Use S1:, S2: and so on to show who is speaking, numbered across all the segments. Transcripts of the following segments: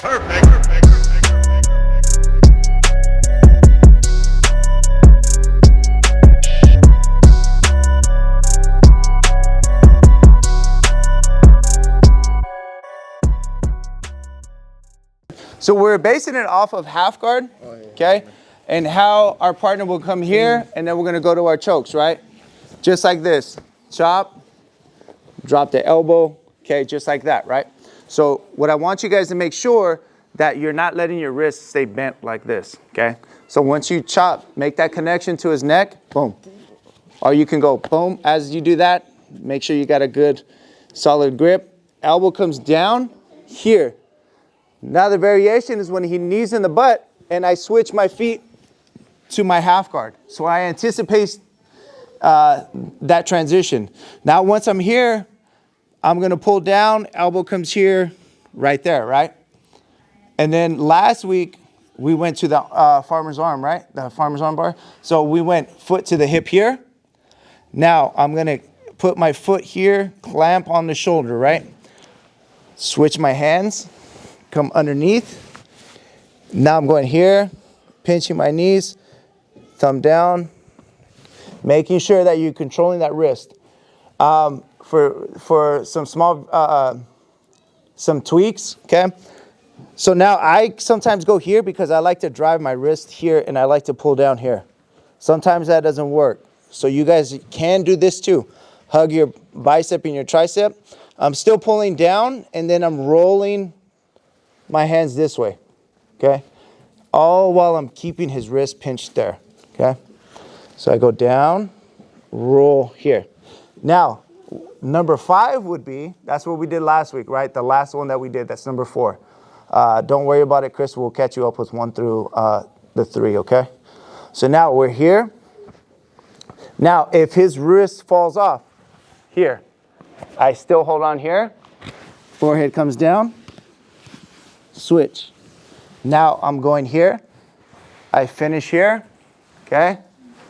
S1: So we're basing it off of half guard, okay? And how our partner will come here, and then we're gonna go to our chokes, right? Just like this, chop, drop the elbow, okay, just like that, right? So what I want you guys to make sure that you're not letting your wrist stay bent like this, okay? So once you chop, make that connection to his neck, boom. Or you can go boom. As you do that, make sure you got a good solid grip. Elbow comes down here. Now the variation is when he knees in the butt and I switch my feet to my half guard. So I anticipate that transition. Now once I'm here, I'm gonna pull down, elbow comes here, right there, right? And then last week, we went to the farmer's arm, right? The farmer's arm bar. So we went foot to the hip here. Now I'm gonna put my foot here, clamp on the shoulder, right? Switch my hands, come underneath. Now I'm going here, pinching my knees, thumb down, making sure that you're controlling that wrist. For some small, some tweaks, okay? So now I sometimes go here because I like to drive my wrist here and I like to pull down here. Sometimes that doesn't work. So you guys can do this too. Hug your bicep and your tricep. I'm still pulling down and then I'm rolling my hands this way, okay? All while I'm keeping his wrist pinched there, okay? So I go down, roll here. Now, number 5 would be, that's what we did last week, right? The last one that we did, that's number 4. Don't worry about it, Chris. We'll catch you up with 1 through the 3, okay? So now we're here. Now, if his wrist falls off, here, I still hold on here. Forehead comes down, switch. Now I'm going here. I finish here, okay?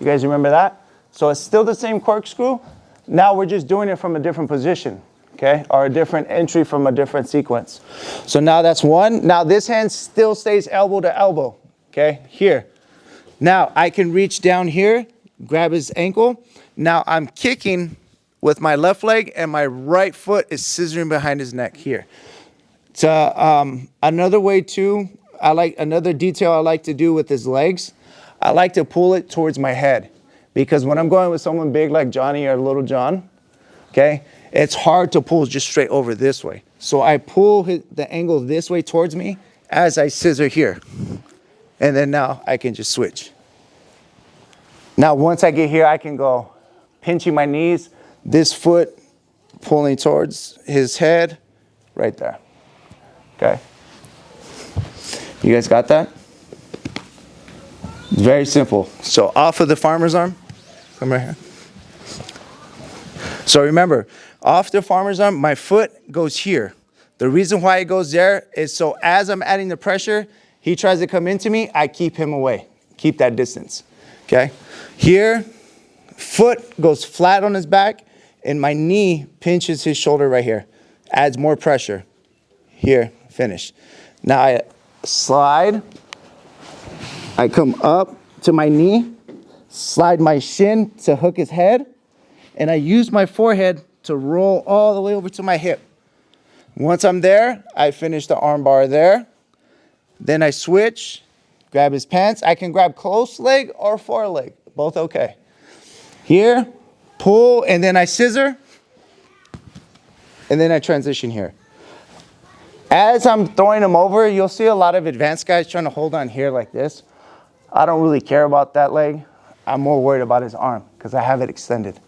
S1: You guys remember that? So it's still the same corkscrew. Now we're just doing it from a different position, okay? Or a different entry from a different sequence. So now that's 1. Now this hand still stays elbow to elbow, okay? Here. Now I can reach down here, grab his ankle. Now I'm kicking with my left leg and my right foot is scissoring behind his neck here. Another way too, another detail I like to do with his legs, I like to pull it towards my head. Because when I'm going with someone big like Johnny or Little John, okay, it's hard to pull just straight over this way. So I pull the angle this way towards me as I scissor here. And then now I can just switch. Now once I get here, I can go pinching my knees, this foot pulling towards his head, right there, okay? You guys got that? Very simple. So off of the farmer's arm, come right here. So remember, off the farmer's arm, my foot goes here. The reason why it goes there is so as I'm adding the pressure, he tries to come into me, I keep him away. Keep that distance, okay? Here, foot goes flat on his back, and my knee pinches his shoulder right here. Adds more pressure. Here, finish. Now I slide. I come up to my knee, slide my shin to hook his head, and I use my forehead to roll all the way over to my hip. Once I'm there, I finish the arm bar there. Then I switch, grab his pants. I can grab close leg or foreleg, both okay. Here, pull, and then I scissor, and then I transition here. As I'm throwing him over, you'll see a lot of advanced guys trying to hold on here like this. I don't really care about that leg. I'm more worried about his arm because I have it extended,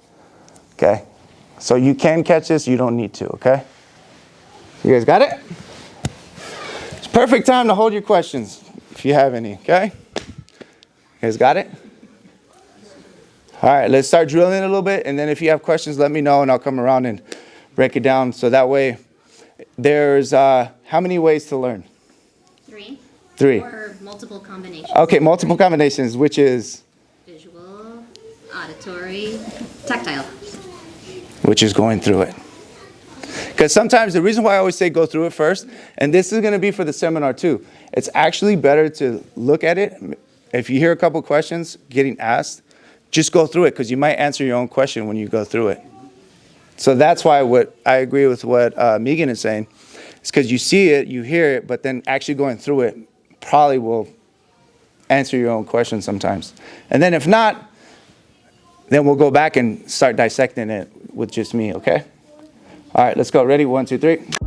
S1: okay? So you can catch this, you don't need to, okay? You guys got it? It's perfect time to hold your questions if you have any, okay? You guys got it? All right, let's start drilling it a little bit, and then if you have questions, let me know, and I'll come around and break it down. So that way, there's how many ways to learn?
S2: 3.
S1: 3.
S2: Or multiple combinations.
S1: Okay, multiple combinations, which is?
S2: Visual, auditory, tactile.
S1: Which is going through it. Because sometimes the reason why I always say go through it first, and this is going to be for the seminar too, it's actually better to look at it. If you hear a couple questions getting asked, just go through it because you might answer your own question when you go through it. So that's why what I agree with what Megan is saying. It's because you see it, you hear it, but then actually going through it probably will answer your own question sometimes. And then if not, then we'll go back and start dissecting it with just me, okay? All right, let's go. Ready? 1, 2, 3.